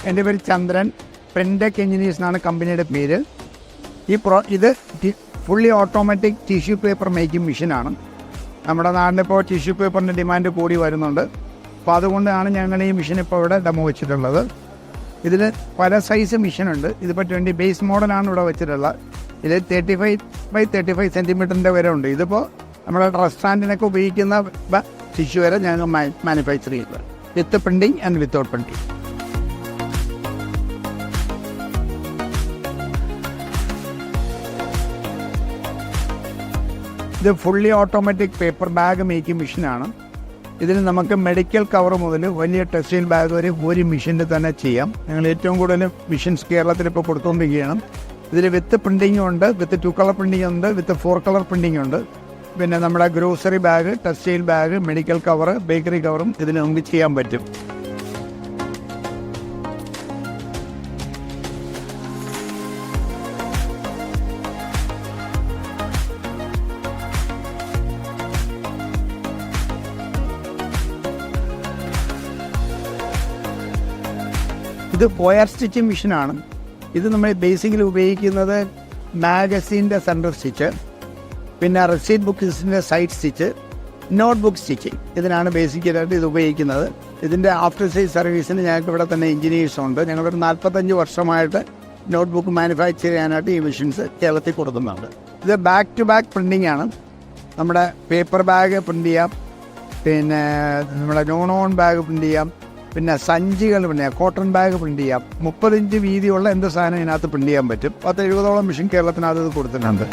എൻ്റെ പേര് ചന്ദ്രൻ. പ്രിൻ്റെക് എഞ്ചിനീയേഴ്സ് എന്നാണ് കമ്പനിയുടെ പേര്. ഇത് fully automatic tissue paper making മെഷീനാണ്. നമ്മുടെ നാട്ടിലിപ്പോൾ ടിഷ്യൂ പേപ്പറിൻ്റെ ഡിമാൻഡ് കൂടി വരുന്നുണ്ട്. അപ്പോൾ അതുകൊണ്ടാണ് ഞങ്ങൾ ഈ മെഷീൻ ഇപ്പോൾ ഇവിടെ ഡെമോ വെച്ചിട്ടുള്ളത്. ഇതിൽ പല സൈസ് മെഷീനുണ്ട്. ഇതിപ്പോൾ 20 ബേസ് മോഡലാണ് ഇവിടെ വെച്ചിട്ടുള്ളത്. ഇത് 35x35 സെൻറ്റിമീറ്ററിൻ്റെ വരെ ഉണ്ട്. ഇതിപ്പോൾ നമ്മുടെ റെസ്റ്റോറൻറ്റിനൊക്കെ ഉപയോഗിക്കുന്ന ടിഷ്യൂ വരെ ഞങ്ങൾ മാനുഫാക്ചർ ചെയ്യുന്നത്, വിത്ത് പ്രിൻറ്റിങ് ആൻഡ് വിത്തൗട്ട് പ്രിൻറ്റിങ്. ഇത് fully automatic paper bag making മെഷീനാണ്. ഇതിൽ നമുക്ക് മെഡിക്കൽ കവർ മുതൽ വലിയ ടെക്സ്റ്റൈൽ ബാഗ് വരെ ഒരു മെഷീനിൽ തന്നെ ചെയ്യാം. ഞങ്ങൾ ഏറ്റവും കൂടുതൽ മെഷീൻസ് കേരളത്തിൽ ഇപ്പോൾ കൊടുത്തുകൊണ്ടിരിക്കുകയാണ്. ഇതിൽ വിത്ത് പ്രിൻറ്റിങ്ങും ഉണ്ട്, വിത്ത് 2 കളർ പ്രിൻറ്റിംഗ് ഉണ്ട്, വിത്ത് 4 കളർ പ്രിൻറ്റിംഗ് ഉണ്ട്. പിന്നെ നമ്മുടെ grocery bag, textile bag, medical cover, bakery കവറും ഇതിൽ നമുക്ക് ചെയ്യാൻ പറ്റും. ഇത് പോയർ സ്റ്റിച്ചിങ് മെഷീനാണ്. ഇത് നമ്മൾ ബേസിക്കലി ഉപയോഗിക്കുന്നത് മാഗസീൻ്റെ സെൻറ്റർ സ്റ്റിച്ച്, പിന്നെ റെസീറ്റ് ബുക്സിൻ്റെ side stitch, notebook stitching, ഇതിനാണ് ബേസിക്കലായിട്ട് ഇത് ഉപയോഗിക്കുന്നത്. ഇതിൻ്റെ ആഫ്റ്റർ സെയിൽ സർവീസിന് ഞങ്ങൾക്ക് ഇവിടെ തന്നെ എഞ്ചിനീയേഴ്സ് ഉണ്ട്. ഞങ്ങളൊരു 45 വർഷമായിട്ട് നോട്ട് ബുക്ക് മാനുഫാക്ചർ ചെയ്യാനായിട്ട് ഈ മെഷീൻസ് കേരളത്തിൽ കൊടുക്കുന്നുണ്ട്. ഇത് ബാക്ക് ടു ബാക്ക് പ്രിൻറ്റിംഗ് ആണ്. നമ്മുടെ പേപ്പർ ബാഗ് പ്രിൻറ്റ് ചെയ്യാം, പിന്നെ നമ്മുടെ നോൺ ബാഗ് പ്രിൻറ്റ് ചെയ്യാം, പിന്നെ സഞ്ചികൾ പ്രിൻ്റ് ചെയ്യാം, കോട്ടൺ ബാഗ് പ്രിൻറ്റ് ചെയ്യാം. 30 ഇഞ്ച് വീതിയുള്ള എന്ത് സാധനം ഇതിനകത്ത് പ്രിൻറ്റ് ചെയ്യാൻ പറ്റും. 70-ഓളം മെഷീൻ കേരളത്തിനകത്ത് കൊടുത്തിട്ടുണ്ട്.